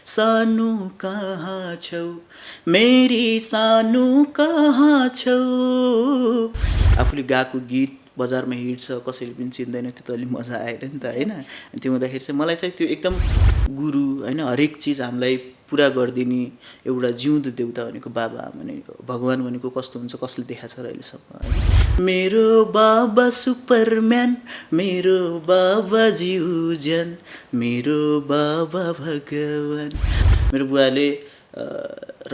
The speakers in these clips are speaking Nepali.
सानो कहाँ छौ मेरी सानो कहाँ छौ। आफूले गाएको गीत बजारमा हिट छ, कसैले पनि चिन्दैन, त्यो त अलिक मजा आएर नि त होइन। त्यो हुँदाखेरि चाहिँ मलाई चाहिँ त्यो एकदम गुरु होइन, हरेक चिज हामीलाई पुरा गरिदिने एउटा जिउँदो देउता भनेको बाबा भने भगवान् भनेको कस्तो हुन्छ कसले देखाएको छ र अहिलेसम्म होइन। मेरो बाबा सुपरम्यान, मेरो बाबा जिउजन, मेरो बाबा भगवान्। मेरो बुवाले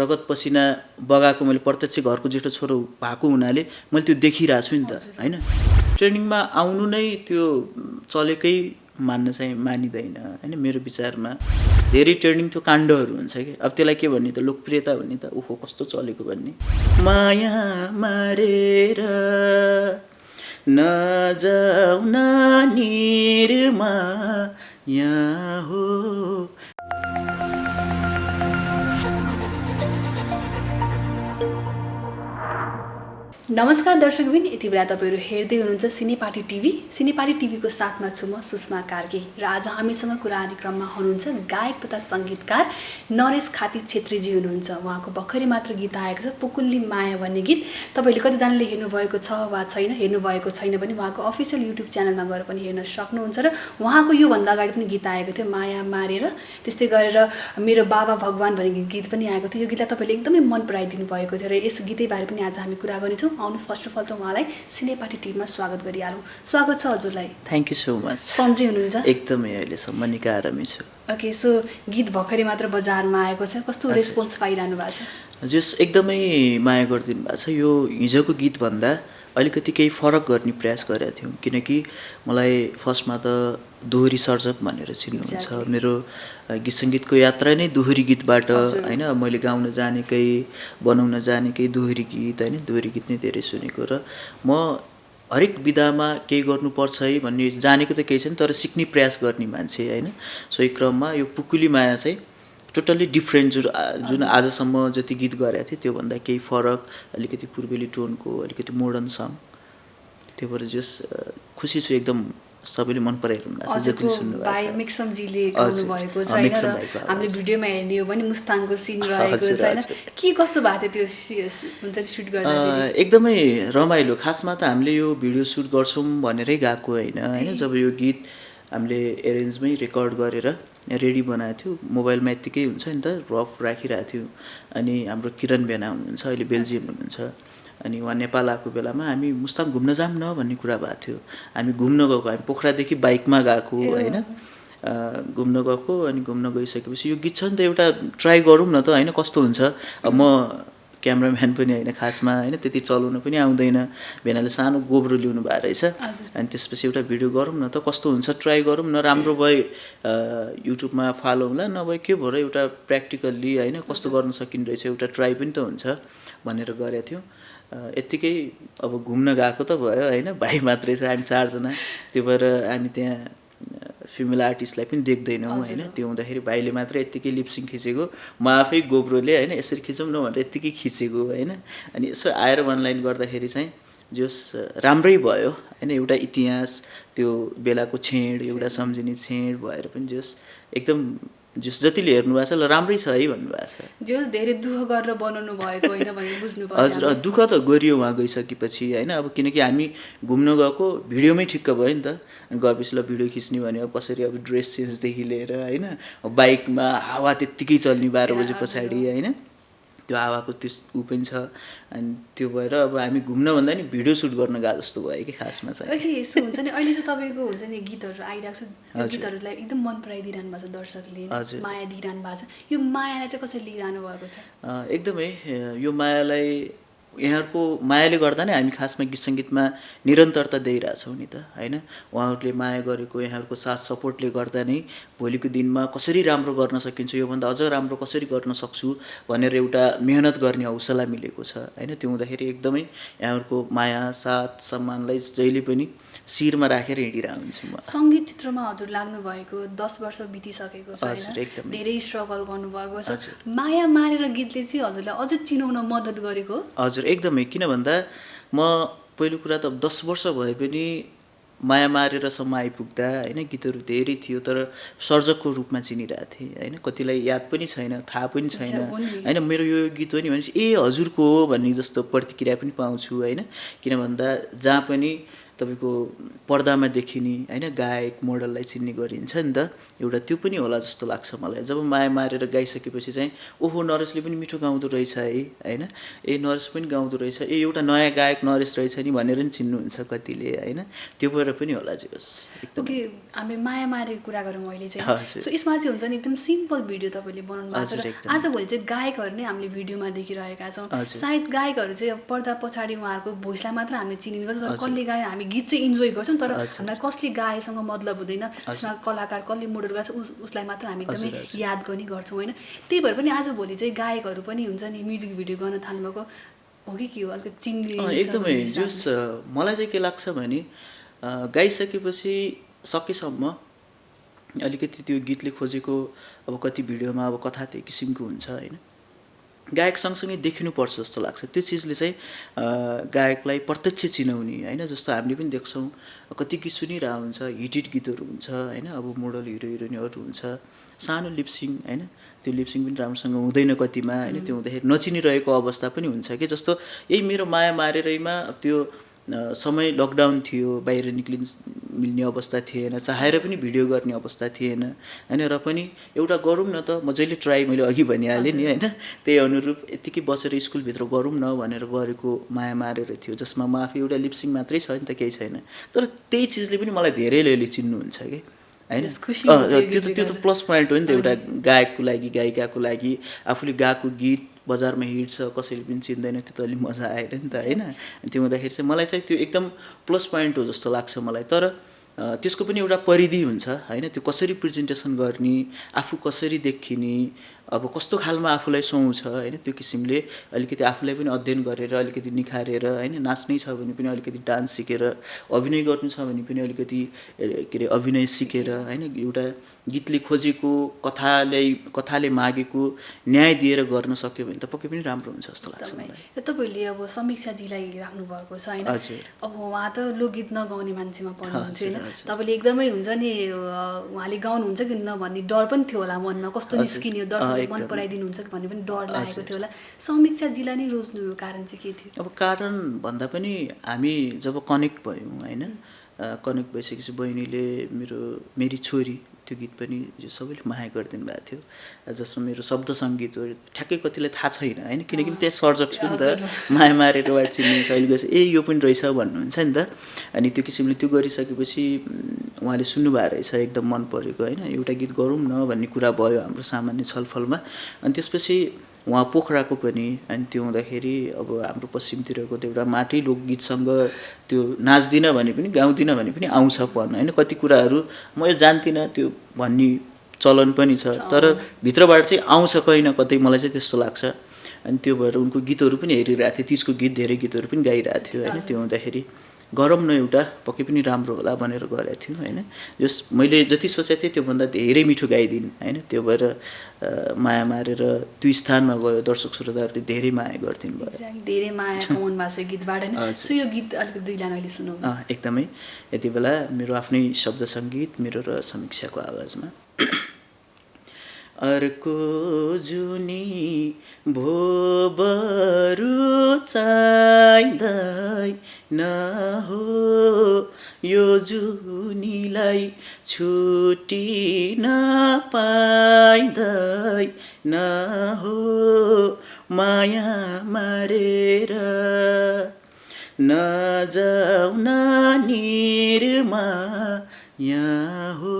रगत पसिना बगाएको मैले प्रत्यक्ष घरको जेठो छोरो भएको हुनाले मैले त्यो देखिरहेको छु नि त होइन। ट्रेनिङमा आउनु नै त्यो चलेकै मान्न चाहिँ मानिँदैन होइन। मेरो विचारमा धेरै ट्रेनिङ त्यो काण्डहरू हुन्छ कि, अब त्यसलाई के भन्ने त लोकप्रियता भन्ने त ओहो कस्तो चलेको भन्ने। माया मारेर नजाऊ नानीरमा यहाँ हो। नमस्कार दर्शकबिन, यति बेला तपाईँहरू हेर्दै हुनुहुन्छ सिनेपाटी टिभी। सिनेपाटी टिभीको साथमा छु म सुषमा कार्की र आज हामीसँग कुराकानी क्रममा हुनुहुन्छ गायक तथा सङ्गीतकार नरेश खाती छेत्रीजी हुनुहुन्छ। उहाँको भर्खरै मात्र गीत आएको छ पुकुल्ली माया भन्ने गीत। तपाईँले कतिजनाले हेर्नुभएको छ वा छैन, हेर्नुभएको छैन भने उहाँको अफिसियल युट्युब च्यानलमा गएर पनि हेर्न सक्नुहुन्छ। र उहाँको योभन्दा अगाडि पनि गीत आएको थियो माया मारेर, त्यस्तै गरेर मेरो बाबा भगवान् भन्ने गीत पनि आएको थियो। यो गीतलाई तपाईँले एकदमै मन पराइदिनु भएको थियो र यस गीतैबारे पनि आज हामी कुरा गर्नेछौँ। आउनु फर्स्ट अफ अल त उहाँलाई सिनेपाटी टिभीमा स्वागत गरिहालौँ। स्वागत छ हजुरलाई। Thank you so much. सन्चै हुनुहुन्छ? एकदमै अहिलेसम्म निकै आरामै छु। ओके, सो गीत भर्खरै मात्र बजारमा आएको छ, कस्तो रेस्पोन्स पाइरहनु भएको छ? हजुर एकदमै माया गरिदिनु भएको छ। यो हिजोको गीतभन्दा अलिकति केही फरक गर्ने प्रयास गरेका थियौँ, किनकि मलाई फर्स्टमा त दोहोरी सर्जक भनेर चिन्नुहुन्छ। मेरो गीत सङ्गीतको यात्रा नै दोहोरी गीतबाट होइन। मैले गाउन जानेकै बनाउन जानेकै दोहोरी गीत होइन, दोहोरी गीत नै धेरै सुनेको र म हरेक विधामा केही गर्नुपर्छ है भन्ने जानेको त केही छैन, तर सिक्ने प्रयास गर्ने मान्छे होइन। सो यही क्रममा यो पुकुली माया चाहिँ टोटल्ली डिफ्रेन्ट जुन आजसम्म जति गीत गरेको थिएँ त्योभन्दा केही फरक, अलिकति पूर्वेली टोनको, अलिकति मोडर्न सङ। त्यो भएर जस खुसी छु एकदम, सबैले मन पराइरहनु भएको छ जति सुन्नु भएको छ। भाइ मिक्समजीले गाउनु भएको छ हैन, र हामीले भिडियोमा हेर्ने हो भने मुस्ताङको सिन रहेको छ हैन। के कस्तो भएको थियो त्यो हुन्छ नि सुट गर्दा? एकदमै रमाइलो। खासमा त हामीले यो भिडियो सुट गर्छौँ भनेरै गएको होइन। जब यो गीत हामीले एरेन्जमै रेकर्ड गरेर रेडी बनाएको थियो, मोबाइलमा यत्तिकै हुन्छ नि त रफ राखिरहेको थियो। अनि हाम्रो किरण बेना हुनुहुन्छ, अहिले बेल्जियम हुनुहुन्छ, अनि उहाँ नेपाल आएको बेलामा हामी मुस्ताङ घुम्न जाऊँ न भन्ने कुरा भएको थियो। हामी घुम्न गएको, हामी पोखरादेखि बाइकमा गएको होइन, घुम्न गएको। अनि घुम्न गइसकेपछि यो गीत छ नि त एउटा ट्राई गरौँ न त होइन कस्तो हुन्छ। अब म क्यामराम्यान पनि होइन खासमा होइन, त्यति चलाउन पनि आउँदैन। भेनाले सानो गोब्रो ल्याउनु भएको रहेछ, अनि त्यसपछि एउटा भिडियो गरौँ न त कस्तो हुन्छ, ट्राई गरौँ न, राम्रो भए युट्युबमा फालो होला, नभए के भएर एउटा प्र्याक्टिकल्ली होइन कस्तो गर्न सकिने रहेछ एउटा ट्राई पनि त हुन्छ भनेर गरेको थियौँ। यत्तिकै अब घुम्न गएको त भयो होइन, भाइ मात्रै छ, हामी चारजना। त्यो भएर हामी त्यहाँ फिमेल आर्टिस्टलाई पनि देख्दैनौँ होइन। त्यो हुँदाखेरि भाइले मात्र यत्तिकै लिपसिङ खिचेको, म आफै गोब्रोले होइन यसरी खिचौँ न भनेर यत्तिकै खिचेको होइन। अनि यसो आएर अनलाइन गर्दाखेरि चाहिँ जस राम्रै भयो होइन। एउटा इतिहास, त्यो बेलाको छेड, एउटा सम्झिने छेड भएर पनि जस एकदम जतिले हेर्नु भएको छ ल राम्रै छ है भन्नुभएको छ। जस धेरै दुःख गरेर बनाउनु भएको होइन भने बुझ्नु पर्यो। हजुर, दुःख त गरियो उहाँ गइसकेपछि होइन। अब किनकि हामी घुम्न गएको भिडियोमै ठिक्क भयो नि त। गएपछि ल भिडियो खिच्ने भने अब कसरी, अब ड्रेस चेन्जदेखि लिएर होइन, बाइकमा हावा त्यत्तिकै चल्ने 12 बजे पछाडि होइन, त्यो हावाको त्यो ऊ पनि छ। अनि त्यो भएर अब हामी घुम्न भन्दा नि भिडियो सुट गर्न गएको जस्तो भयो कि खासमा चाहिँ। अहिले यस्तो हुन्छ नि, अहिले चाहिँ तपाईँको हुन्छ नि गीतहरू आइरहेको छ, यो गीतहरूलाई एकदम मन पराइदिइरहनु भएको छ दर्शकले, माया दिइरहनु भएको छ। यो मायालाई चाहिँ कसरी लिइरहनु भएको छ? एकदमै यो मायालाई यहाँहरूको मायाले गर्दा नै हामी खासमा गीत सङ्गीतमा निरन्तरता दिइरहेछौँ नि त होइन। उहाँहरूले माया गरेको, यहाँहरूको साथ सपोर्टले गर्दा नै भोलिको दिनमा कसरी राम्रो गर्न सकिन्छ, योभन्दा अझ राम्रो कसरी गर्न सक्छु भनेर एउटा मेहनत गर्ने हौसला मिलेको छ होइन। त्यो हुँदाखेरि एकदमै यहाँहरूको माया साथ सम्मानलाई जहिले पनि शिरमा राखेर हिँडिरहेको हुन्छु म। सङ्गीत क्षेत्रमा हजुर लाग्नु भएको 10 वर्ष बितिसकेको छ होइन, धेरै स्ट्रगल गर्नुभएको छ। माया मारेर गीतले चाहिँ हजुरलाई अझ चिनाउन मद्दत गरेको? हजुर एकदमै। किन भन्दा म पहिलो कुरा त 10 वर्ष भए पनि माया मारेरसम्म आइपुग्दा होइन गीतहरू धेरै थियो तर सर्जकको रूपमा चिनिरहेको थिएँ होइन कतिलाई याद पनि छैन थाहा पनि छैन हो नि। होइन मेरो यो गीत हो नि भनेपछि ए हजुरको हो भन्ने जस्तो प्रतिक्रिया पनि पाउँछु होइन किन भन्दा जहाँ पनि तपाईँको पर्दामा देखिने होइन गायक मोडललाई चिन्ने गरिन्छ नि त एउटा त्यो पनि होला जस्तो लाग्छ मलाई जब माया मारेर गाइसकेपछि चाहिँ ओहो नरेशले पनि मिठो गाउँदो रहेछ है होइन ए नरेश पनि गाउँदो रहेछ ए एउटा नयाँ गायक नरेश रहेछ नि भनेर नि चिन्नुहुन्छ कतिले होइन त्यो भएर पनि होला जे होस् एकदम ओके हामी माया मारेको कुरा गरौँ अहिले चाहिँ हजुर। सो यसमा चाहिँ हुन्छ नि एकदम सिम्पल भिडियो तपाईँले बनाउनु भएको हजुर, छ र एकदम। आजभोलि चाहिँ गायकहरू नै हामीले भिडियोमा देखिरहेका छौँ हजुर। सायद गायकहरू चाहिँ अब पर्दा पछाडि उहाँहरूको भोइसलाई मात्र हामीले चिनिने गर्छौँ तर हजुर। कसले गायो हामी गीत चाहिँ इन्जोय गर्छौँ तर हजुर। हामीलाई कसले गाएसँग मतलब हुँदैन त्यसमा कलाकार कसले मोडल गर्छ उसलाई मात्र हामी हजुर, एकदमै हजुर। याद गर्ने गर्छौँ होइन त्यही भएर पनि आजभोलि चाहिँ गायकहरू पनि हुन्छ नि म्युजिक भिडियो गर्न थाल्नुभएको हो कि के हो अलिकति चिन्ने एकदमै जस मलाई चाहिँ के लाग्छ भने गाइसकेपछि सकेसम्म अलिकति त्यो गीतले खोजेको अब कति भिडियोमा अब कथा त्यही किसिमको हुन्छ होइन गायक सँगसँगै देखिनुपर्छ जस्तो लाग्छ त्यो चिजले चाहिँ गायकलाई प्रत्यक्ष चिनाउने होइन जस्तो हामीले पनि देख्छौँ कति गीत सुनिरहेको हुन्छ हिट गीतहरू हुन्छ होइन अब मोडल हिरो हिरोइनहरू हुन्छ सानो लिप्सिङ होइन त्यो लिप्सिङ पनि राम्रोसँग हुँदैन कतिमा होइन त्यो हुँदाखेरि नचिनिरहेको अवस्था पनि हुन्छ कि जस्तो यही मेरो माया मारेरैमा त्यो समय लकडाउन थियो बाहिर निक्लिन मिल्ने अवस्था थिएन चाहेर पनि भिडियो गर्ने अवस्था थिएन होइन र पनि एउटा गरौँ न त म जहिले ट्राई मैले अघि भनिहालेँ नि होइन त्यही अनुरूप यत्तिकै बसेर स्कुलभित्र गरौँ न भनेर गरेको माया मारेर थियो जसमा म आफै एउटा लिप्सिङ मात्रै छ नि त केही छैन तर त्यही चिजले पनि मलाई धेरैले चिन्नुहुन्छ कि होइन त्यो त प्लस पोइन्ट हो नि त एउटा गायकको लागि गायिकाको लागि आफूले गाएको गीत बजारमा हिँड्छ कसैले पनि चिन्दैन त्यो त अलिक मजा आएर नि त होइन त्यो हुँदाखेरि चाहिँ मलाई चाहिँ त्यो एकदम प्लस पोइन्ट हो जस्तो लाग्छ मलाई तर त्यसको पनि एउटा परिधि हुन्छ होइन त्यो कसरी प्रेजेन्टेसन गर्ने आफू कसरी देखिने अब कस्तो खालमा आफूलाई सुहाउँछ होइन त्यो किसिमले अलिकति आफूलाई पनि अध्ययन गरेर अलिकति निखारेर होइन नाच्नै छ भने पनि अलिकति डान्स सिकेर अभिनय गर्नु छ भने पनि अलिकति के अरे अभिनय सिकेर होइन एउटा गीतले खोजेको कथाले मागेको न्याय दिएर गर्न सक्यो भने त पक्कै पनि राम्रो हुन्छ जस्तो लाग्छ मलाई तपाईँहरूले अब समीक्षाजीलाई राख्नुभएको छ होइन अब उहाँ त लोकगीत नगाउने मान्छेमा पर्नुहुन्छ होइन तपाईँले एकदमै हुन्छ नि उहाँले गाउनुहुन्छ कि न भन्ने डर पनि थियो होला मनमा कस्तो निस्किने दर्शकले मन पराइदिनुहुन्छ कि भन्ने पनि डर लागेको थियो होला समीक्षाजीलाई नै रोज्नु कारण चाहिँ के थियो अब कारण भन्दा पनि हामी जब कनेक्ट भयौँ होइन कनेक्ट भइसकेपछि बहिनीले मेरी छोरी त्यो गीत पनि जो सबैले माया गरिदिनु भएको थियो जसमा मेरो शब्द सङ्गीत हो ठ्याक्कै कतिलाई थाहा छैन होइन किनकि त्यहाँ सर्जक थियो नि त माया मारेर वाट चिन्नुहुन्छ अहिले गएपछि ए यो पनि रहेछ भन्नुहुन्छ नि त अनि त्यो किसिमले त्यो गरिसकेपछि उहाँले सुन्नुभएको रहेछ एकदम मन परेको होइन एउटा गीत गरौँ न भन्ने कुरा भयो हाम्रो सामान्य छलफलमा अनि त्यसपछि उहाँ पोखराको पनि अनि त्यो हुँदाखेरि अब हाम्रो पश्चिमतिरको त एउटा माटै लोकगीतसँग त्यो नाच्दिनँ भने पनि गाउँदिनँ भने पनि आउँछ पढ्न होइन कति कुराहरू म यो जान्दिनँ त्यो भन्ने चलन पनि छ तर भित्रबाट चाहिँ आउँछ कहीँ न कतै मलाई चाहिँ त्यस्तो लाग्छ अनि त्यो भएर उनको गीतहरू पनि हेरिरहेको थिएँ तिजको गीत धेरै गीतहरू पनि गाइरहेको थियो होइन त्यो हुँदाखेरि गरौँ न एउटा पक्कै पनि राम्रो होला भनेर गरेको थियो होइन जस मैले जति सोचेको थिएँ त्योभन्दा धेरै मिठो गाइदिन् होइन त्यो भएर माया मारेर त्यो स्थानमा गयो दर्शक श्रोताहरूले धेरै माया गरिदिनु भयो धेरै माया कमाउनु भएको छ गीतबाट नै सो यो गीत अलिकति दुई लाइन अहिले सुनाउनु एकदमै यति बेला मेरो आफ्नै शब्द सङ्गीत मेरो र समीक्षाको आवाजमा अर्को जुनी भोबरु चाहिँदै नहो यो जुनीलाई छुटी नपाइँदै नहो माया मारेर नजाऊ निरमा यहाँ हो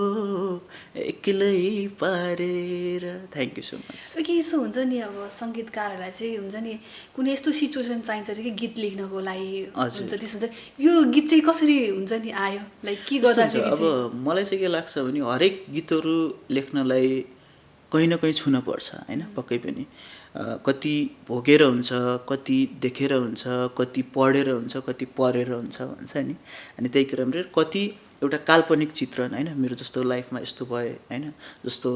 एक्लै पारेर थ्याङ्क यू सो मच के यसो हुन्छ नि अब सङ्गीतकारहरूलाई चाहिँ हुन्छ नि कुनै यस्तो सिचुएसन चाहिन्छ कि गीत लेख्नको लागि हुन्छ त्यसो चाहिँ यो गीत चाहिँ कसरी हुन्छ नि आयो लाइक के गर्दाखेरि अब मलाई चाहिँ के लाग्छ भने हरेक गीतहरू लेख्नलाई कहीँ न कहीँ छुन पर्छ होइन पक्कै पनि कति भोगेर हुन्छ कति देखेर हुन्छ कति पढेर हुन्छ कति पढेर हुन्छ भन्छ नि अनि त्यही क्रमले कति एउटा काल्पनिक चित्रण होइन मेरो जस्तो लाइफमा यस्तो भयो होइन जस्तो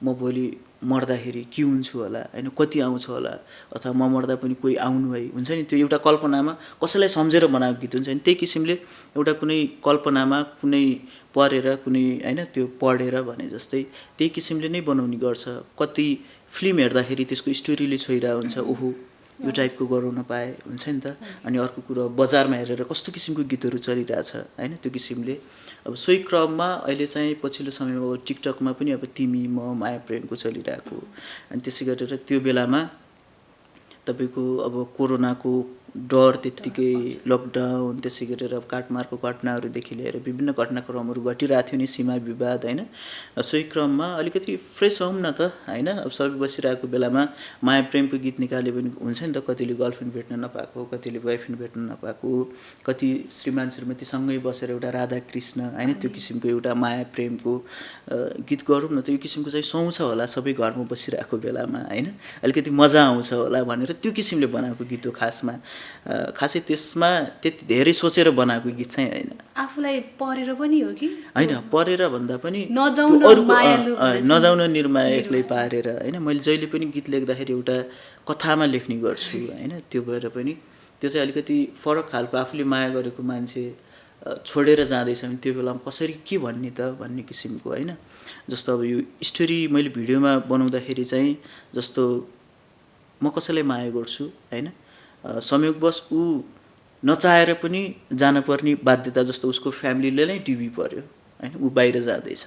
म भोलि मर्दाखेरि के हुन्छु होला होइन, कति आउँछ होला, अथवा म मर्दा पनि कोही आउनु है हुन्छ नि, त्यो एउटा कल्पनामा कसैलाई सम्झेर बनाएको गीत हुन्छ नि। त्यही किसिमले एउटा कुनै कल्पनामा कुनै पढेर कुनै होइन त्यो पढेर भने जस्तै त्यही किसिमले नै बनाउने गर्छ। कति फिल्म हेर्दाखेरि त्यसको स्टोरीले छोइरहेको हुन्छ, ओहो यो टाइपको गराउन पाए हुन्छ नि त। अनि अर्को कुरो बजारमा हेरेर कस्तो किसिमको गीतहरू चलिरहेछ होइन, त्यो किसिमले अब सोही क्रममा अहिले चाहिँ पछिल्लो समयमा अब टिकटकमा पनि अब तिमी म माया प्रेमको चलिरहेको। अनि त्यसै गरेर त्यो बेलामा तपाईँको अब कोरोनाको डर त्यत्तिकै, लकडाउन, त्यसै गरेर अब काटमारको घटनाहरूदेखि लिएर विभिन्न घटनाक्रमहरू घटिरहेको थियो नि, सीमा विवाद होइन। सोही क्रममा अलिकति फ्रेस हौँ न त होइन, अब सबै बसिरहेको बेलामा माया प्रेमको गीत निकाले पनि हुन्छ नि त। कतिले गर्लफ्रेन्ड भेट्न नपाएको, कतिले बोयफ्रेन्ड भेट्न नपाएको, कति श्रीमान श्रीमतीसँगै बसेर एउटा राधा कृष्ण होइन त्यो किसिमको एउटा माया प्रेमको गीत गरौँ न त। यो किसिमको चाहिँ सुहाउँछ होला सबै घरमा बसिरहेको बेलामा होइन, अलिकति मजा आउँछ होला भनेर त्यो किसिमले बनाएको गीत हो खासमा। खासै त्यसमा त्यति धेरै सोचेर बनाएको गीत चाहिँ होइन। आफूलाई परेर पनि हो कि होइन, परेर भन्दा पनि नजाउन नजाउन निर्मायकले पारेर होइन। मैले जहिले पनि गीत लेख्दाखेरि एउटा कथामा लेख्ने गर्छु होइन, त्यो भएर पनि त्यो चाहिँ अलिकति फरक खालको, आफूले माया गरेको मान्छे छोडेर जाँदैछ भने त्यो बेलामा कसरी के भन्ने त भन्ने किसिमको होइन। जस्तो अब यो स्टोरी मैले भिडियोमा बनाउँदाखेरि चाहिँ जस्तो म कसैलाई माया गर्छु होइन, संयोगवश ऊ नचाहेर पनि जानपर्ने बाध्यता, जस्तो उसको फ्यामिलीले नै टिभी पर्यो होइन, ऊ बाहिर जाँदैछ,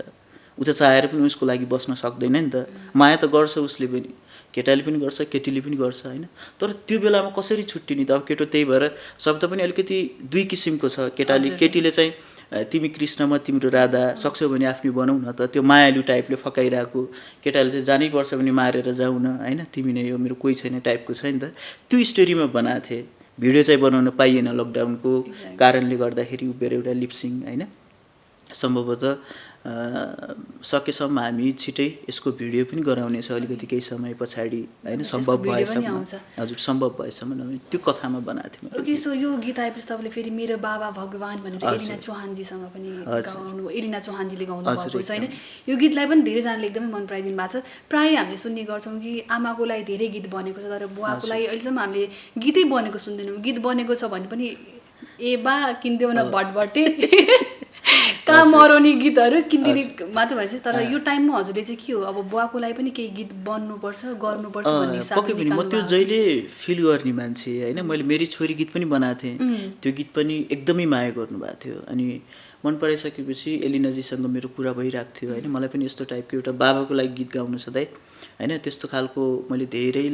ऊ त चाहेर पनि उसको लागि बस्न सक्दैन नि त। माया त गर्छ उसले पनि, केटाले पनि गर्छ केटीले पनि गर्छ होइन। तर त्यो बेलामा कसरी छुट्टिने त। अब केटो त्यही भएर शब्द पनि अलिकति दुई किसिमको छ। केटीले चाहिँ तिमी कृष्ण म तिम्रो राधा, सक्छौ भने आफ्नै बनाऊ न त, त्यो मायालु टाइपले फकाइरहेको। केटाले चाहिँ जानैपर्छ भने मारेर जाऊ न होइन, तिमी नै हो मेरो कोही छैन टाइपको छ नि त। त्यो स्टोरीमा बनाएको थिएँ। भिडियो चाहिँ बनाउन पाइएन लकडाउनको कारणले गर्दाखेरि, उभिएर एउटा लिपसिङ होइन। सम्भवतः सकेसम्म हामी छिटै यसको भिडियो पनि गराउनेछ अलिकति केही समय पछाडि होइन, सम्भव भएसम्म। हजुर, सम्भव भएसम्म त्यो कथामा बनाएको थिएँ। ओके, सो यो गीत आएपछि तपाईँले फेरि मेरो बाबा भगवान भनेर एलिना चौहानजीसँग पनि गाउनु, एलिना चौहानजीले गाउनु भएको छ होइन। यो गीतलाई पनि धेरैजनाले एकदमै मन पराइदिनु भएको छ। प्रायः हामीले सुन्ने गर्छौँ कि आमाको लागि धेरै गीत बनेको छ, तर बुवाको लागि अहिलेसम्म हामीले गीतै बनेको सुन्दैनौँ। गीत बनेको छ भने पनि ए बा किनिदेऊ न भटभटे कहाँ मराउने गीतहरू किनिदिने मात्र भएछ। तर यो टाइममा हजुरले चाहिँ के हो, अब बुवाको लागि पनि केही गीत बन्नुपर्छ गर्नुपर्छ भन्ने हिसाबले पक्कै पनि म त्यो जहिले फिल गर्ने मान्छे होइन। मैले मेरी छोरी गीत पनि बनाएको थिएँ, त्यो गीत पनि एकदमै माया गर्नुभएको थियो। अनि मन पराइसकेपछि एलिनाजीसँग मेरो कुरा भइरहेको थियो होइन। मलाई पनि यस्तो टाइपको एउटा बाबाको लागि गीत गाउनु छ दाइ होइन, त्यस्तो खालको मैले धेरै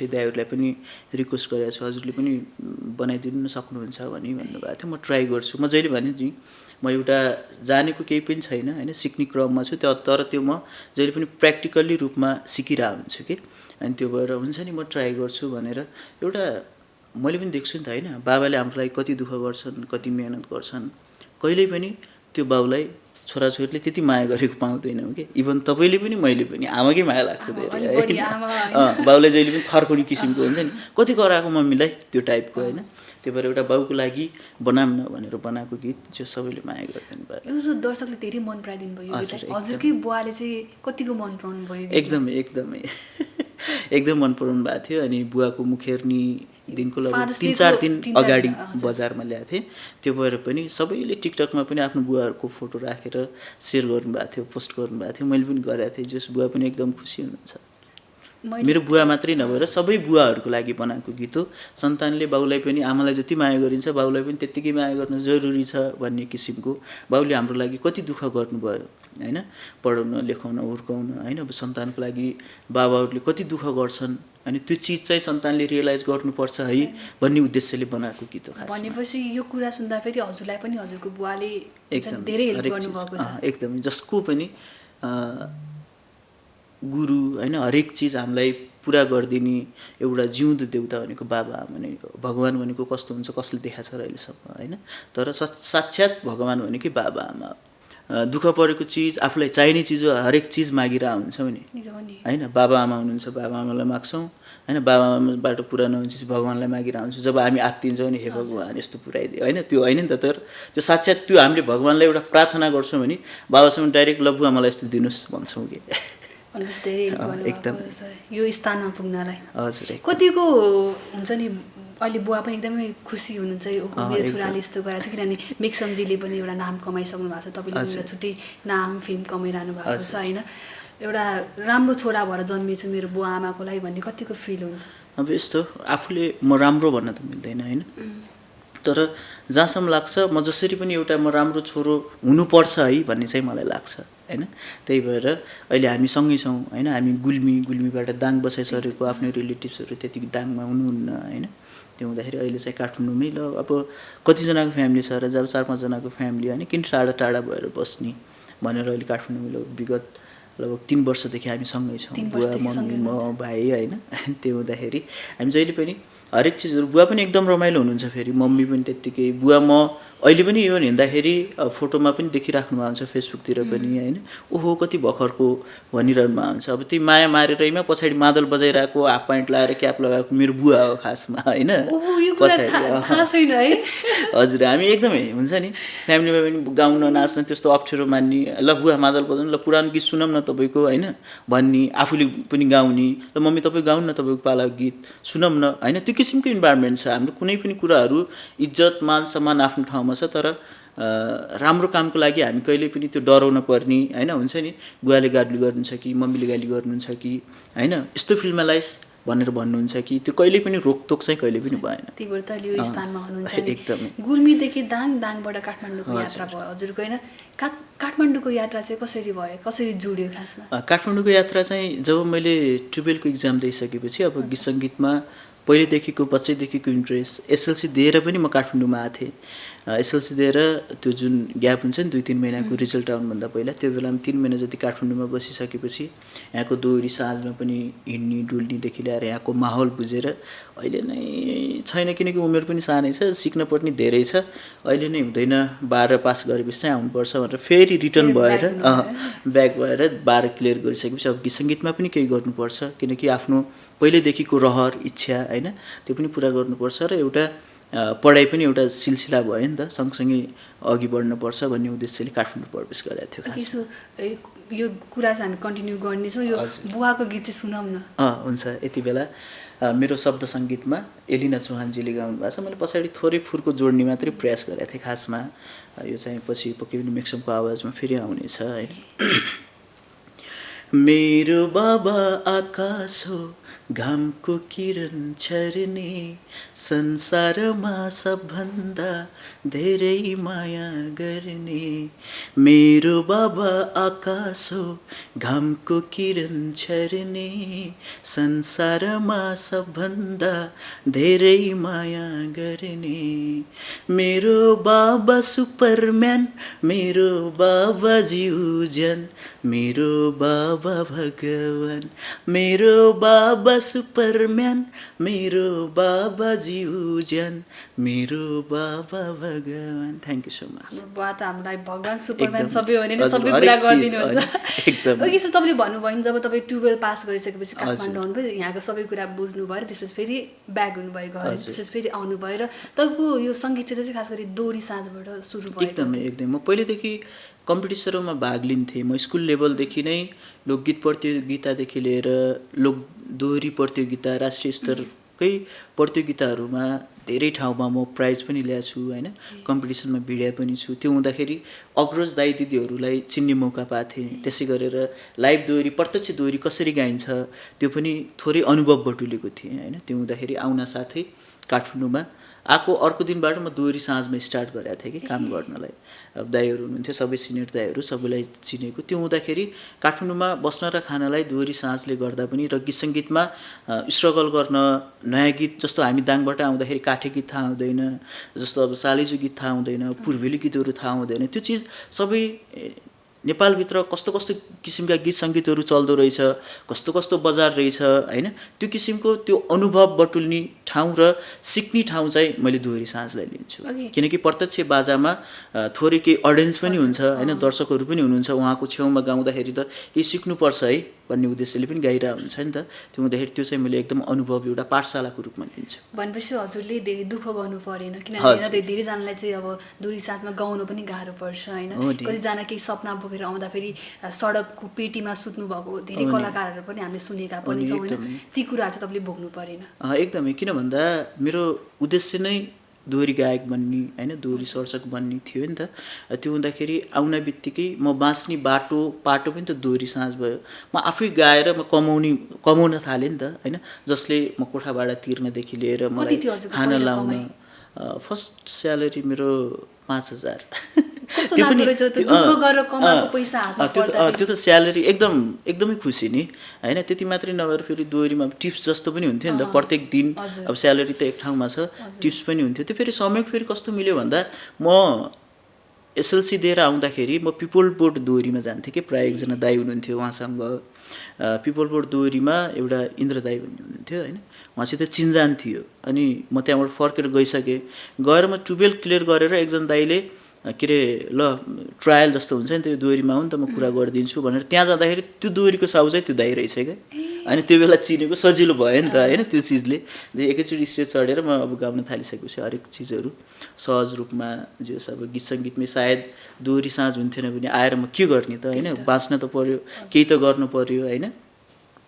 दाइहरूलाई पनि रिक्वेस्ट गरेको छु, हजुरले पनि बनाइदिनु सक्नुहुन्छ भन्नुभएको थियो। म ट्राई गर्छु। म जहिले भने नि म एउटा जानेको केही पनि छैन होइन, सिक्ने क्रममा छु, तर त्यो म जहिले पनि प्र्याक्टिकल्ली रूपमा सिकिरहेको हुन्छु कि। अनि त्यो भएर हुन्छ नि म ट्राई गर्छु भनेर एउटा मैले पनि देख्छु नि त होइन। बाबाले हाम्रो लागि कति दुःख गर्छन्, कति मेहनत गर्छन्, कहिल्यै पनि त्यो बाउलाई छोराछोरीले त्यति माया गरेको पाउँदैनौँ कि। इभन तपाईँले पनि मैले पनि आमाकै माया लाग्छ धेरै है। बाउलाई जहिले पनि थर्काउने किसिमको हुन्छ नि, कति कराएको मम्मीलाई त्यो टाइपको होइन। त्यही भएर एउटा बाउको लागि बनाऊँ न भनेर बनाएको गीत जो सबैले माया गर्दैन भयो। यो दर्शकले धेरै मन पराइदिनु भयो। हजुरकै बुवाले चाहिँ कतिको मन पराउनु भयो? एकदमै एकदम मन पराउनु भएको थियो। अनि बुवाको मुखेर्नी दिनको लगभग 3-4 दिन अगाडि बजारमा ल्याएको थिएँ। त्यो भएर पनि सबैले टिकटकमा पनि आफ्नो बुवाहरूको फोटो राखेर सेयर गर्नुभएको थियो, पोस्ट गर्नुभएको थियो। मैले पनि गरेको थिएँ, जस बुवा पनि एकदम खुसी हुनुहुन्छ। मेरो बुवा मात्रै नभएर सबै बुवाहरूको लागि बनाएको गीत हो। सन्तानले बाउलाई पनि आमालाई जति माया गरिन्छ बाउलाई पनि त्यत्तिकै माया गर्नु जरुरी छ भन्ने किसिमको। बाउले हाम्रो लागि कति दुःख गर्नुभयो होइन, पढाउन लेखाउन हुर्काउन होइन। अब सन्तानको लागि बाबाहरूले कति दुःख गर्छन्, अनि त्यो चिज चाहिँ सन्तानले रियलाइज गर्नुपर्छ है भन्ने उद्देश्यले बनाएको गीत हो खास। भनेपछि यो कुरा सुन्दा फेरि हजुरलाई पनि हजुरको बुवाले धेरै हेल्प गर्नुभएको छ। एकदमै, जसको पनि गुरु होइन, हरेक चिज हामीलाई पुरा गरिदिने एउटा जिउँदो देउता भनेको बाबा आमा नै हो। भगवान् भनेको कस्तो हुन्छ कसले देखाएको छ र अहिलेसम्म होइन, तर साक्षात् भगवान् भनेकै बाबा आमा। दुःख परेको चिज, आफूलाई चाहिने चिज हो, हरेक चिज मागिरहेको हुन्छौँ नि होइन। बाबा आमा हुनुहुन्छ, बाबा आमालाई माग्छौँ होइन। बाबा आमाबाट पुरा नहुने चिज भगवान्लाई मागिरहेको हुन्छौँ। जब हामी आत्तिन्छौँ नि, हे भगवान् यस्तो पुऱ्याइदियो होइन, त्यो होइन नि त। तर त्यो साक्षात् त्यो हामीले भगवान्लाई एउटा प्रार्थना गर्छौँ भने बाबासँग डाइरेक्ट ल बुवा मलाई यस्तो दिनुहोस् भन्छौँ कि। भनेपछि धेरै हेल्प एकदम। गर्नुभएको छ यो स्थानमा पुग्नलाई। हजुर कतिको हुन्छ नि अहिले बुवा पनि एकदमै खुसी हुनुहुन्छ यो मेरो छोराले यस्तो गरेर चाहिँ, किनभने मेक्समजीले पनि एउटा नाम कमाइसक्नु भएको छ, तपाईँले पनि एउटा छुट्टै नाम फेम कमाइरहनु भएको छ होइन। एउटा राम्रो छोरा भएर जन्मिएछु मेरो बुवा आमाको लागि भन्ने कतिको फिल हुन्छ? अब यस्तो आफूले म राम्रो भन्न त मिल्दैन होइन, तर जहाँसम्म लाग्छ म जसरी पनि एउटा म राम्रो छोरो हुनुपर्छ है भन्ने चाहिँ मलाई लाग्छ होइन। त्यही भएर अहिले हामी सँगै छौँ होइन। हामी गुल्मीबाट दाङ बसाइसकेको, आफ्नो रिलेटिभ्सहरू त्यतिको दाङमा हुनुहुन्न होइन। त्यो हुँदाखेरि अहिले चाहिँ काठमाडौँमै ल अब कतिजनाको फ्यामिली छ र जब 4-5 जनाको फ्यामिली होइन किन टाढा भएर बस्ने भनेर अहिले काठमाडौँमै विगत लगभग 3 वर्षदेखि हामी सँगै छौँ, बुवा मम्मी म भाइ होइन। त्यो हुँदाखेरि हामी जहिले पनि हरेक चिजहरू, बुवा पनि एकदम रमाइलो हुनुहुन्छ, फेरि मम्मी पनि त्यत्तिकै। बुवा म अहिले पनि इभन हिँड्दाखेरि फोटोमा पनि देखिराख्नु भएको हुन्छ फेसबुकतिर पनि होइन, ओहो कति भर्खरको भनिरहनु भएको हुन्छ। अब ती माया मारेरैमा पछाडि मादल बजाइरहेको, हाफ प्यान्ट लगाएर क्याप लगाएको मेरो बुवा हो खासमा होइन। हजुर हामी एकदमै हुन्छ नि फ्यामिलीमा पनि गाउन नाच्न त्यस्तो अप्ठ्यारो मान्ने, ल बुवा मादल बजाउनु, ल पुरानो गीत सुनौँ न तपाईँको होइन भन्ने, आफूले पनि गाउने, ल मम्मी तपाईँ गाउनु न तपाईँको पालाको गीत सुनौँ न होइन। त्यो किसिमको इन्भाइरोमेन्ट छ हाम्रो। कुनै पनि कुराहरू इज्जत मान सम्मान आफ्नो ठाउँमा छ, तर राम्रो कामको लागि हामी कहिले पनि त्यो डराउन पर्ने होइन। हुन्छ नि बुवाले गाली गर्नुहुन्छ कि मम्मीले गाली गर्नुहुन्छ कि होइन यस्तो फिल्डमा लाइस भनेर भन्नुहुन्छ कि, त्यो कहिले पनि रोकटोक चाहिँ कहिले पनि भएन। त्यही भएर त अहिले यो स्थानमा हुनुहुन्छ नि। एकदमै गुल्मीदेखि दाङबाट काठमाडौँको यात्रा भयो हजुरको होइन। काठमाडौँको यात्रा चाहिँ कसरी भयो, कसरी जोड्यो खासमा? काठमाडौँको यात्रा चाहिँ जब मैले 12को इक्जाम दिइसकेपछि अब गीत सङ्गीतमा पहिलेदेखिको बच्चैदेखिको इन्ट्रेस्ट, एसएलसी दिएर पनि म काठमाडौँमा आएको थिएँ। एसएलसी दिएर त्यो जुन ग्याप हुन्छ नि 2-3 महिनाको रिजल्ट आउनुभन्दा पहिला, त्यो बेलामा 3 महिना जति काठमाडौँमा बसिसकेपछि यहाँको दोहोरी साँझमा पनि हिँड्ने डुल्नेदेखि लिएर यहाँको माहौल बुझेर अहिले नै छैन, किनकि उमेर पनि सानै छ, सिक्न पर्ने धेरै छ। अहिले नै हुँदैन 12 पास गरेपछि चाहिँ आउनुपर्छ भनेर फेरि रिटर्न भएर ब्याक भएर 12 क्लियर गरिसकेपछि अब गीत सङ्गीतमा पनि केही गर्नुपर्छ, किनकि आफ्नो पहिल्यैदेखिको रहर इच्छा होइन त्यो पनि पुरा गर्नुपर्छ र एउटा पढाइ पनि एउटा सिलसिला भयो नि त, सँगसँगै अघि बढ्नुपर्छ भन्ने उद्देश्यले काठमाडौँ प्रवेश गरेको थियो। यो कुरा चाहिँ हामी कन्टिन्यू गर्नेछौँ। यो बुवाको गीत चाहिँ सुनौँ न। हुन्छ। यति बेला मेरो शब्द सङ्गीतमा एलिना चौहानजीले गाउनु भएको छ, मैले पछाडि थोरै फुर्को जोड्ने मात्रै प्रयास गरेको थिएँ खासमा। यो चाहिँ पछि पक्कै पनि मेक्समको आवाजमा फेरि आउनेछ होइन। मेरो बाबा आकाश हो घामको किरण छर्ने, संसारमा सबभन्दा धेरै माया गर्ने। मेरो बाबा आकाश हो घामको किरण छर्ने, संसारमा सबभन्दा धेरै माया गर्ने। मेरो बाबा सुपरम्यान, मेरो बाबा जिउजन, मेरो बाबा भगवान। मेरो बाबा सुपरम्यान, मेरो बाबा जिउजन, मेरो बाबा भगवान। Thank you so much. बुवा त हामीलाई भगवान सुपरम्यान सबै हो नि, सबै कुरा गरिदिनुहुन्छ एकदम। ओके, सो तपाईँले भन्नुभयो नि जब तपाईँ 12 पास गरिसकेपछि काठमाडौँ आउनुभयो, यहाँको सबै कुरा बुझ्नुभयो र त्यसपछि फेरि ब्याक हुनुभयो घर, त्यसपछि फेरि आउनुभयो र तपाईँको यो सङ्गीत क्षेत्र चाहिँ खास गरी दोहोरी साँझबाट सुरु भयो? एकदमै म पहिलेदेखि कम्पिटिसनमा भाग लिन्थेँ। म स्कुल लेभलदेखि नै लोकगीत प्रतियोगितादेखि लिएर दोहोरी प्रतियोगिता, राष्ट्रिय स्तरकै प्रतियोगिताहरूमा धेरै ठाउँमा म प्राइज पनि ल्याएको छु होइन, कम्पिटिसनमा भिडिया पनि छु। त्यो हुँदाखेरि अग्रज दाइ दिदीहरूलाई चिन्ने मौका पाएको थिएँ। त्यसै गरेर लाइभ दोहोरी, प्रत्यक्ष दोहोरी कसरी गाइन्छ त्यो पनि थोरै अनुभव बटुलेको थिएँ होइन। त्यो हुँदाखेरि आउन साथै काठमाडौँमा आएको अर्को दिनबाट म दोहोरी साँझमा स्टार्ट गरेको थिएँ कि काम गर्नलाई। अब दाइहरू हुनुहुन्थ्यो, सबै सिनियर दाइहरू, सबैलाई चिनेको। त्यो हुँदाखेरि काठमाडौँमा बस्न र खानलाई दोहोरी साँझले गर्दा पनि र गीत सङ्गीतमा स्ट्रगल गर्न, नयाँ गीत जस्तो हामी दाङबाट आउँदाखेरि काठे गीत थाहा हुँदैन, जस्तो अब सालेजु गीत थाहा हुँदैन, पूर्वेली गीतहरू थाहा हुँदैन। त्यो चिज सबै नेपालभित्र कस्तो कस्तो किसिमका गीत सङ्गीतहरू चल्दो रहेछ, कस्तो कस्तो बजार रहेछ होइन, त्यो किसिमको त्यो अनुभव बटुल्ने ठाउँ र सिक्ने ठाउँ चाहिँ मैले दोहोरी साँझलाई लिन्छु। किनकि प्रत्यक्ष बाजामा थोरै केही अडियन्स पनि हुन्छ होइन, दर्शकहरू पनि हुनुहुन्छ, उहाँको छेउमा गाउँदाखेरि त केही सिक्नुपर्छ है भन्ने उद्देश्यले पनि गाइरहेको हुन्छ नि त। त्यो हुँदाखेरि त्यो चाहिँ मैले एकदम अनुभव एउटा पाठशालाको रूपमा लिन्छु। भनेपछि हजुरले धेरै दुःख गर्नु परेन, किनभने धेरैजनालाई चाहिँ अब दुरी साथमा गाउनु पनि गाह्रो पर्छ होइन। कतिजना केही सपना बोकेर आउँदाखेरि सडकको पेटीमा सुत्नु भएको धेरै कलाकारहरू पनि हामीले सुनेका पनि छौँ होइन। ती कुराहरू चाहिँ तपाईँले भोग्नु परेन? एकदमै, किन भन्दा मेरो उद्देश्य नै दोहोरी गायक बन्ने होइन, दोहोरी सर्जक बन्ने थियो नि त। त्यो हुँदाखेरि आउने बित्तिकै म बाँच्ने पाटो पनि त दोहोरी साँझ भयो। म आफै गाएर म कमाउन थालेँ नि त होइन, जसले म कोठा भाडा तिर्नदेखि लिएर मलाई खाना लाउन। फर्स्ट स्यालेरी मेरो 5,000। त्यो त स्यालेरी एकदमै खुसी नि होइन। त्यति मात्रै नभएर फेरि दोहोरीमा टिप्स जस्तो पनि हुन्थ्यो नि त, प्रत्येक दिन अब स्यालेरी त एक ठाउँमा छ, टिप्स पनि हुन्थ्यो। त्यो फेरि समयको फेरि कस्तो मिल्यो भन्दा म एसएलसी दिएर आउँदाखेरि म पिपल बोर्ड दोहोरीमा जान्थेँ कि, प्रायः एकजना दाई हुनुहुन्थ्यो, उहाँसँग पिपल बोर्ड दोहोरीमा एउटा इन्द्र दाई भन्ने हुनुहुन्थ्यो होइन, उहाँसित चिन्जान थियो। अनि म त्यहाँबाट फर्केर गइसकेँ, गएर म 12 क्लियर गरेर एकजना दाईले के अरे ल ट्रायल जस्तो हुन्छ नि त, यो दोहोरीमा हो नि त, म कुरा गरिदिन्छु भनेर त्यहाँ जाँदाखेरि त्यो दोहोरीको साउ चाहिँ त्यो दाई रहेछ क्या। अनि त्यो बेला चिनेको सजिलो भयो नि त होइन, त्यो चिजले जे एकैचोटि स्टेज चढेर म अब गाउन थालिसकेपछि हरेक चिजहरू सहज रूपमा जे होस्। अब गीत सङ्गीतमै सायद दोहोरी साँझ हुन्थेन भने आएर म के गर्ने त होइन, बाँच्न त पर्यो, केही त गर्नु पर्यो होइन।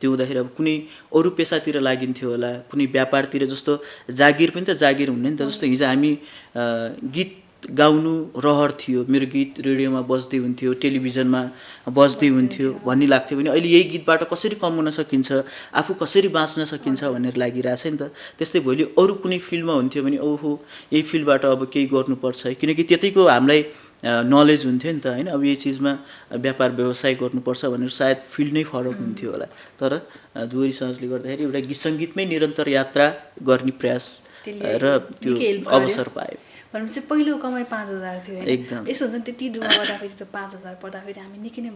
त्यो हुँदाखेरि अब कुनै अरू पेसातिर लागिन्थ्यो होला, कुनै व्यापारतिर, जस्तो जागिर पनि त जागिर हुने नि त। जस्तो हिजो हामी गीत गाउनु रहर थियो, मेरो गीत रेडियोमा बज्दै हुन्थ्यो, टेलिभिजनमा बज्दै हुन्थ्यो भन्ने लाग्थ्यो भने अहिले यही गीतबाट कसरी कमाउन सकिन्छ, आफू कसरी बाँच्न सकिन्छ भनेर लागिरहेछ नि त। त्यस्तै भोलि अरू कुनै फिल्डमा हुन्थ्यो भने ओहो यही फिल्डबाट अब केही गर्नुपर्छ, किनकि त्यतिको हामीलाई नलेज हुन्थ्यो नि त होइन। अब यही चिजमा व्यापार व्यवसाय गर्नुपर्छ भनेर सायद फिल्ड नै फरक हुन्थ्यो होला। तर दोहोरी साँझले गर्दाखेरि एउटा गीत सङ्गीतमै निरन्तर यात्रा गर्ने प्रयास र त्यो अवसर पायो। भनेपछि पहिलो कमाइ 5,000 थियो होइन। एकदम यस्तो हुन्छ नि, त्यति दुःख गर्दाखेरि त 5,000 पर्दाखेरि हामी निकै नै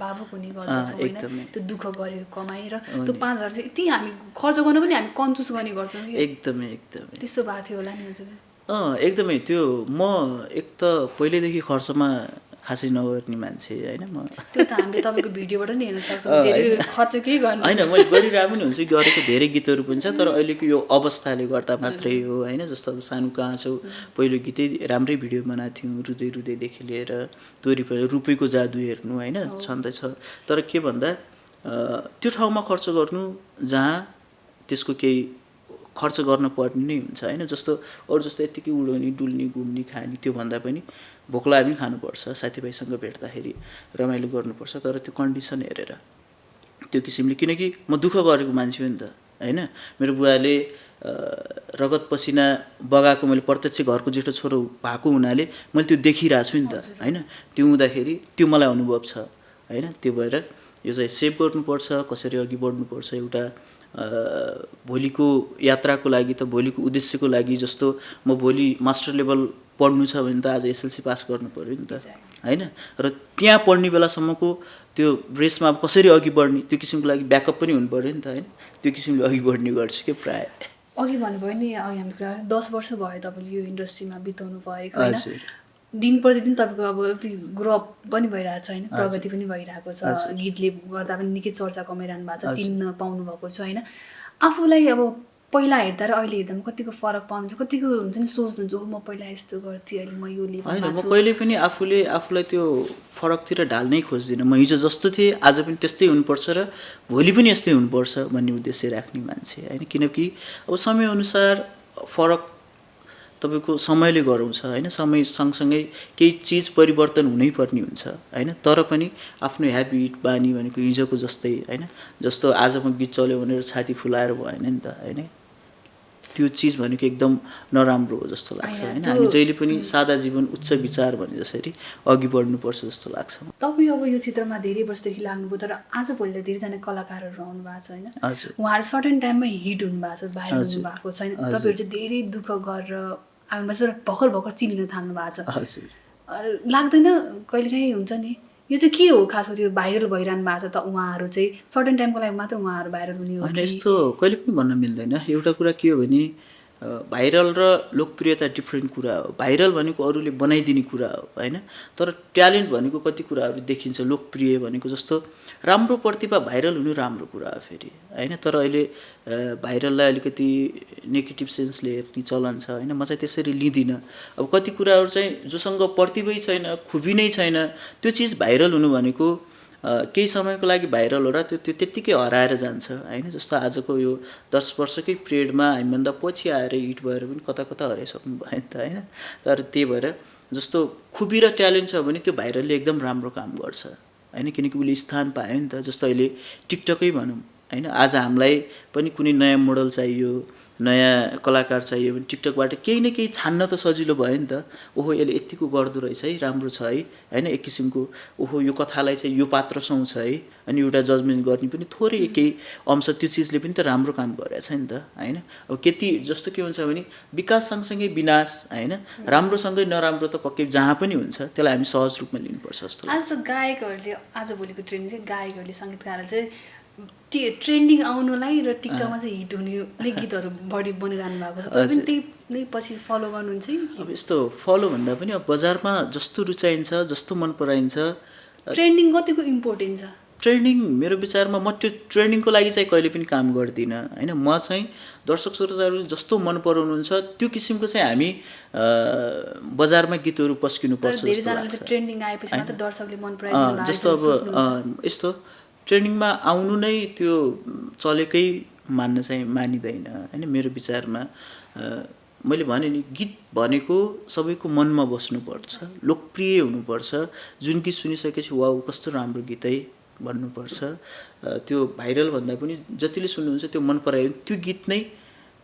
भावुक हुने गर्दछौँ होइन। त्यो दुःख गरेर कमाइ र त्यो 5,000 चाहिँ यति हामी खर्च गर्न पनि हामी कन्जुस गर्ने गर्छौँ कि। एकदमै त्यस्तो भएको थियो होला नि हजुर? एकदमै। त्यो म एक त पहिल्यैदेखि खर्चमा खासै नगर्ने मान्छे होइन। म त्यो त हामीले तपाईँको भिडियोबाट नि हेर्न सक्छौँ, धेरै खर्च केही गर्नु होइन, मैले गरिरहेको पनि हुन्छु, गरेको धेरै गीतहरू पनि छ, तर अहिलेको यो अवस्थाले गर्दा मात्रै हो होइन। जस्तो अब सानो कहाँ छौ पहिलो गीतै राम्रै भिडियो बनाएको थियौँ, रुँदै रुँदैदेखि लिएर दोहोरी पहिला रुपैको जादु हेर्नु होइन, छँदैछ। तर के भन्दा त्यो ठाउँमा खर्च गर्नु जहाँ त्यसको केही खर्च गर्न पर्ने नै हुन्छ होइन। जस्तो अरू जस्तो यत्तिकै उडाउने डुल्ने घुम्ने खाने त्यो भन्दा पनि भोक लाग्यो पनि खानुपर्छ, साथीभाइसँग भेट्दाखेरि रमाइलो गर्नुपर्छ, तर त्यो कन्डिसन हेरेर त्यो किसिमले। किनकि म दुःख गरेको मान्छे हो नि त होइन। मेरो बुवाले रगत पसिना बगाएको मैले प्रत्यक्ष घरको जेठो छोरो भएको हुनाले मैले त्यो देखिरहेको छु नि त होइन। त्यो हुँदाखेरि त्यो मलाई अनुभव छ होइन। त्यो भएर यो चाहिँ सेभ गर्नुपर्छ, कसरी अघि बढ्नुपर्छ, एउटा भोलिको यात्राको लागि त, भोलिको उद्देश्यको लागि। जस्तो म भोलि मास्टर लेभल पढ्नु छ भने त आज एसएलसी पास गर्नु पऱ्यो नि त होइन। र त्यहाँ पढ्ने बेलासम्मको त्यो रेसमा अब कसरी अघि बढ्ने त्यो किसिमको लागि ब्याकअप पनि हुनु पऱ्यो नि त होइन। त्यो किसिमले अघि बढ्ने गर्छु कि प्रायः। अघि भन्नुभयो नि, अघि हामीले कुरा 10 वर्ष भयो तपाईँले यो इन्डस्ट्रीमा बिताउनु भएको होइन। दिन प्रतिदिन तपाईँको अब ग्रो अप पनि भइरहेको छ होइन, प्रगति पनि भइरहेको छ, गीतले गर्दा पनि निकै चर्चा कमाइरहनु भएको छ, चिन्न पाउनु भएको छ होइन। आफूलाई अब पहिला हेर्दा र अहिले हेर्दा कतिको फरक पाउनुहुन्छ, कतिको हुन्छ नि सोच्नुहुन्छ हो म पहिला यस्तो गर्थेँ अहिले म यो लेभलमा छु। म कहिले पनि आफूलाई त्यो फरकतिर ढाल्नै खोज्दिनँ। म हिजो जस्तो थिएँ आज पनि त्यस्तै हुनुपर्छ र भोलि पनि यस्तै हुनुपर्छ भन्ने उद्देश्य राख्ने मान्छे होइन। किनकि अब समयअनुसार फरक तपाईँको समयले गराउँछ होइन। समय सँगसँगै केही चिज परिवर्तन हुनैपर्ने हुन्छ होइन। तर पनि आफ्नो ह्याबिट बानी भनेको हिजोको जस्तै होइन। जस्तो आज म गीत चल्यो भनेर छाती फुलाएर भएन नि त होइन। त्यो चिज भनेको एकदम नराम्रो हो जस्तो लाग्छ होइन। हामी जहिले पनि सादा जीवन उच्च विचार भने जसरी अघि बढ्नुपर्छ जस्तो लाग्छ। तपाईँ अब यो क्षेत्रमा धेरै वर्षदेखि लाग्नुभयो, तर आजभोलि त धेरैजना कलाकारहरू आउनु भएको छ होइन। उहाँहरू सर्टेन टाइममा हिट हुनुभएको छ, भाइरल हुनुभएको छैन। तपाईँहरू चाहिँ धेरै दुःख गरेर आउनुभएको छ र भर्खर चिनिन थाल्नु भएको छ। लाग्दैन कहिलेकाहीँ हुन्छ नि यो चाहिँ के हो खास त्यो भाइरल भइरहनु भएको छ त उहाँहरू चाहिँ सर्टेन टाइमको लागि मात्र उहाँहरू भाइरल हुने हो? यस्तो कहिले पनि भन्न मिल्दैन। एउटा कुरा के हो भने भाइरल र लोकप्रियता डिफ्रेन्ट कुरा हो। भाइरल भनेको अरूले बनाइदिने कुरा हो होइन, तर ट्यालेन्ट भनेको कति कुराहरू देखिन्छ। लोकप्रिय भनेको जस्तो राम्रो प्रतिभा भाइरल हुनु राम्रो कुरा हो फेरि होइन, तर अहिले भाइरललाई अलिकति नेगेटिभ सेन्सले हेर्ने चलन छ होइन। म चाहिँ त्यसरी लिँदिनँ। अब कति कुराहरू चाहिँ जोसँग प्रतिभै छैन, खुबी नै छैन, त्यो चिज भाइरल हुनु भनेको केही समयको लागि भाइरल हो र त्यो त्यत्तिकै हराएर जान्छ होइन। जस्तो आजको यो 10 वर्षकै पिरियडमा हामीभन्दा पछि आएर हिट भएर पनि कता कता हराइसक्नु भयो नि त होइन। तर त्यही भएर जस्तो खुबी र ट्यालेन्ट छ भने त्यो भाइरलले एकदम राम्रो काम गर्छ होइन, किनकि उसले स्थान पायो नि त। जस्तो अहिले टिकटकै भनौँ होइन, आज हामीलाई पनि कुनै नयाँ मोडल चाहियो, नयाँ कलाकार चाहियो भने टिकटकबाट केही न केही छान्न त सजिलो भयो नि त। ओहो यसले यतिको गर्दो रहेछ है, राम्रो छ है होइन, एक किसिमको ओहो यो कथालाई चाहिँ यो पात्र सुहाउँछ है, अनि एउटा जजमेन्ट गर्ने पनि थोरै केही अंश त्यो चिजले पनि त राम्रो काम गरेछ नि त होइन। अब केटी जस्तो के हुन्छ भने विकास सँगसँगै विनाश होइन, राम्रोसँगै नराम्रो त पक्कै जहाँ पनि हुन्छ, त्यसलाई हामी सहज रूपमा लिनुपर्छ जस्तो लाग्छ। आज गायकहरूले, आजभोलिको ट्रेन्ड चाहिँ गायकहरूले, सङ्गीतकारहरूले चाहिँ ट्रेन्डिङ आउनुलाई र टिकटकमा चाहिँ हिट हुने नै गीतहरू बढी बनिरहनु भएको छ। तपाईँ पनि त्यही नै पछि फलो गर्नुहुन्छ कि? अब यस्तो फलो भन्दा पनि अब बजारमा जस्तो रुचाइन्छ, जस्तो मन पराइन्छ, ट्रेन्डिङ कतिको इम्पोर्टेन्ट छ? ट्रेन्डिङ मेरो विचारमा म त्यो ट्रेन्डिङको लागि चाहिँ कहिले पनि काम गर्दिनँ होइन। म चाहिँ दर्शक श्रोताहरूले जस्तो मन पराउनुहुन्छ त्यो किसिमको चाहिँ हामी बजारमा गीतहरू पस्किनुपर्छ जस्तो लाग्छ। ट्रेन्डिङ आएपछि मात्र दर्शकले मन पराइदिनु। जस्तो अब यस्तो ट्रेन्डिङमा आउनु नै त्यो चलेकै मान्न चाहिँ मानिँदैन होइन। मेरो विचारमा मैले भने नि गीत भनेको सबैको मनमा बस्नुपर्छ, लोकप्रिय हुनुपर्छ। जुन गीत सुनिसकेपछि वाउ कस्तो राम्रो गीत है भन्नुपर्छ। त्यो भाइरल भन्दा पनि जतिले सुन्नुहुन्छ त्यो मन परायो त्यो गीत नै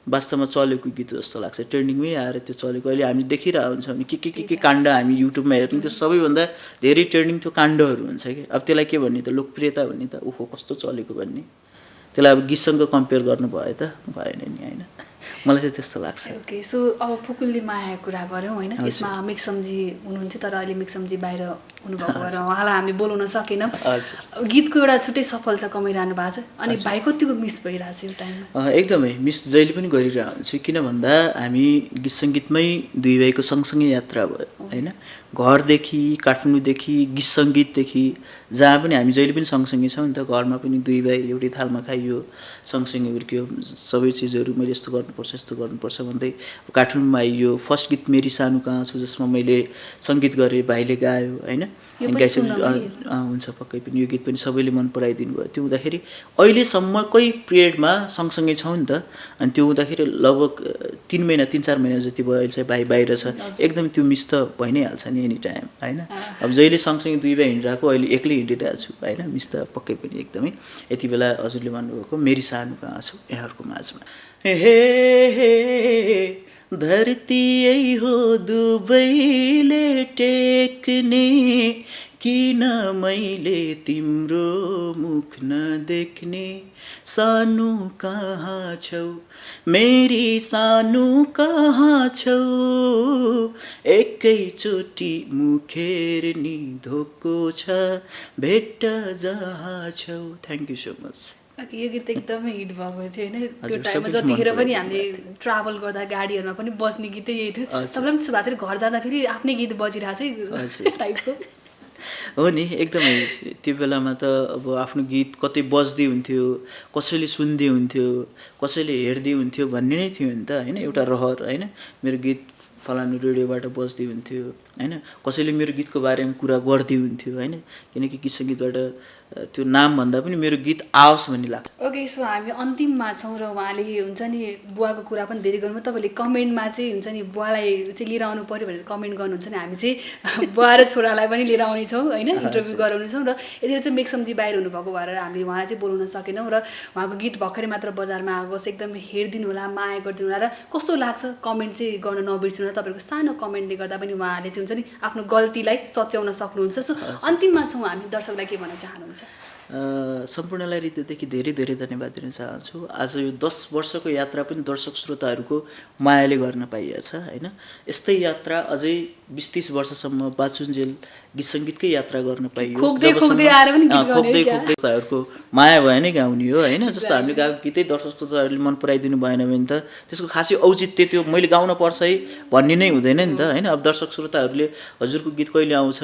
वास्तवमा चलेको गीत जस्तो लाग्छ। ट्रेन्डिङमै आएर त्यो चलेको अहिले हामी देखिरहेको हुन्छौँ नि के काण्ड हामी युट्युबमा हेर्ने, त्यो सबैभन्दा धेरै ट्रेन्डिङ त्यो काण्डहरू हुन्छ कि। अब त्यसलाई के भन्ने त लोकप्रियता भन्ने त ओहो कस्तो चलेको भन्ने, त्यसलाई अब गीतसँग कम्पेयर गर्नु भयो त भएन नि होइन। मलाई चाहिँ त्यस्तो लाग्छ। ओके, सो अब फुकुल्ली माया कुरा गऱ्यौँ होइन, यसमा मिक्समजी हुनुहुन्थ्यो तर अहिले मिक्समजी बाहिर हुनुभएको भएर उहाँलाई हामीले बोलाउन सकेनौँ। गीतको एउटा छुट्टै सफलता कमाइरहनु भएको छ, अनि भाइ कतिको मिस भइरहेको छ यो टाइममा? एकदमै मिस जहिले पनि गरिरहेको हुन्छु। किन भन्दा हामी गीत सङ्गीतमै दुई भाइको सँगसँगै यात्रा भयो होइन। घरदेखि काठमाडौँदेखि गीत सङ्गीतदेखि जहाँ पनि हामी जहिले पनि सँगसँगै छौँ नि त। घरमा पनि दुई भाइ एउटै थालमा खाइयो, सँगसँगै हुर्क्यो, सबै चिजहरू मैले यस्तो गर्नुपर्छ यस्तो गर्नुपर्छ भन्दै काठमाडौँमा आइयो। फर्स्ट गीत मेरी सानो कहाँ छु जसमा मैले सङ्गीत गरेँ, भाइले गायो होइन। हुन्छ पक्कै पनि यो गीत पनि सबैले मन पराइदिनु भयो। त्यो हुँदाखेरि अहिलेसम्मकै पिरियडमा सँगसँगै छौँ नि त। अनि त्यो हुँदाखेरि लगभग 3 महिना 3-4 महिना जति भयो अहिले चाहिँ भाइ बाहिर छ। एकदम त्यो मिस त भइ नै हाल्छ नि एनी टाइम होइन। अब जहिले सँगसँगै दुई भाइ हिँडिरहेको अहिले एक्लै हिँडिरहेको छु होइन। मिस त पक्कै पनि एकदमै। यति बेला हजुरले भन्नुभएको मेरी सानो कहाँ छु यहाँहरूको माझमा। हे धरती यही हो दुबईले टेक्ने, किन मैले तिम्रो मुख नदेख्ने, सानो कहाँ छौ मेरी सानो कहाँ छौ, एकैचोटि मुखेर्नी धोको छ भेट्ट जहाँ छौ। Thank you so much. यो गीत एकदमै हिट भएको थियो होइन त्यो टाइममा। जतिखेर पनि हामीले ट्राभल गर्दा गाडीहरूमा पनि बस्ने गीतै यही थियो। सबैलाई पनि त्यसो भएको थियो, घर जाँदा फेरि आफ्नै गीत बजिरहेको छ टाइपको हो नि। एकदमै त्यो बेलामा त अब आफ्नो गीत कतै बज्दै हुन्थ्यो, कसैले सुन्दै हुन्थ्यो, कसैले हेर्दै हुन्थ्यो भन्ने नै थियो नि त होइन। एउटा रहर होइन, मेरो गीत फलानु रेडियोबाट बज्दै हुन्थ्यो होइन। कसैले मेरो गीतको बारेमा कुरा गर्दै हुन्थ्यो होइन। किनकि गीत सङ्गीतबाट त्यो नाम भन्दा पनि मेरो गीत आओस् भन्ने लाग्छ। ओके, सो हामी अन्तिममा छौँ र उहाँले हुन्छ नि बुवाको कुरा पनि धेरै गर्नुभयो। तपाईँले कमेन्टमा चाहिँ हुन्छ नि बुवालाई चाहिँ लिएर आउनु पऱ्यो भनेर कमेन्ट गर्नुहुन्छ नि, हामी चाहिँ बुवा र छोरालाई पनि लिएर आउनेछौँ होइन, इन्टरभ्यू गराउनेछौँ। र यतिखेर चाहिँ मेक्समजी बाहिर हुनुभएको भएर हामीले उहाँलाई चाहिँ बोलाउन सकेनौँ र उहाँको गीत भर्खरै मात्र बजारमा आएको छ। एकदमै हेरिदिनु होला, माया गरिदिनु होला र कस्तो लाग्छ कमेन्ट चाहिँ गर्न नबिर्सिनु होला। तपाईँहरूको सानो कमेन्टले गर्दा पनि उहाँहरूले चाहिँ हुन्छ नि आफ्नो गल्तीलाई सच्याउन सक्नुहुन्छ। सो अन्तिममा छौँ हामी, दर्शकलाई के भन्न चाहनुहुन्छ? सम्पूर्णलाई हृदयदेखि धेरै धेरै धन्यवाद दिन चाहन्छु। आज यो 10 वर्षको यात्रा पनि दर्शक श्रोताहरूको मायाले गर्न पाइएछ होइन। यस्तै यात्रा अझै 20-30 वर्षसम्म बाचुन्जेल गीत सङ्गीतकै यात्रा गर्न पाइयो। खोक्दै आएर पनि गीत गाउने क्या। श्रोताहरूको माया भयो नै गाउने हो होइन। जस्तो हामीले गाएको गीतै दर्शक श्रोताहरूले मन पराइदिनु भएन भने त त्यसको खासै औचित्य त्यो मैले गाउन पर्छ है भन्ने नै हुँदैन नि त होइन। अब दर्शक श्रोताहरूले हजुरको गीत कहिले आउँछ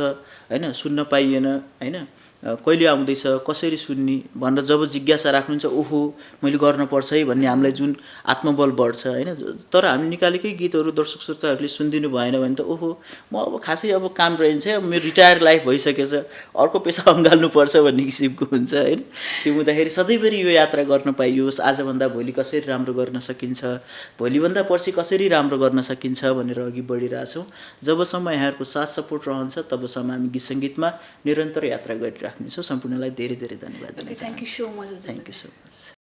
होइन, सुन्न पाइएन होइन, कहिले आउँदैछ, कसरी सुन्ने भनेर जब जिज्ञासा राख्नुहुन्छ, ओहो मैले गर्नुपर्छ है भन्ने हामीलाई जुन आत्मबल बढ्छ होइन। तर हामी निकालेकै गीतहरू दर्शक श्रोताहरूले सुनिदिनु भएन भने त ओहो म अब खासै अब काम रहन्छ, अब मेरो रिटायर लाइफ भइसकेछ, अर्को पेसा अँगाल्नुपर्छ भन्ने किसिमको हुन्छ होइन। त्यो हुँदाखेरि सधैँभरि यो यात्रा गर्न पाइयोस्, आजभन्दा भोलि कसरी राम्रो गर्न सकिन्छ, भोलिभन्दा पर्सि कसरी राम्रो गर्न सकिन्छ भनेर अघि बढिरहेछौँ। जबसम्म यहाँहरूको साथ सपोर्ट रहन्छ तबसम्म हामी गीत सङ्गीतमा निरन्तर यात्रा गरिराख्छौँ। सम्पूर्णलाई धेरै धेरै धन्यवाद। Thank you so much. Thank you so much.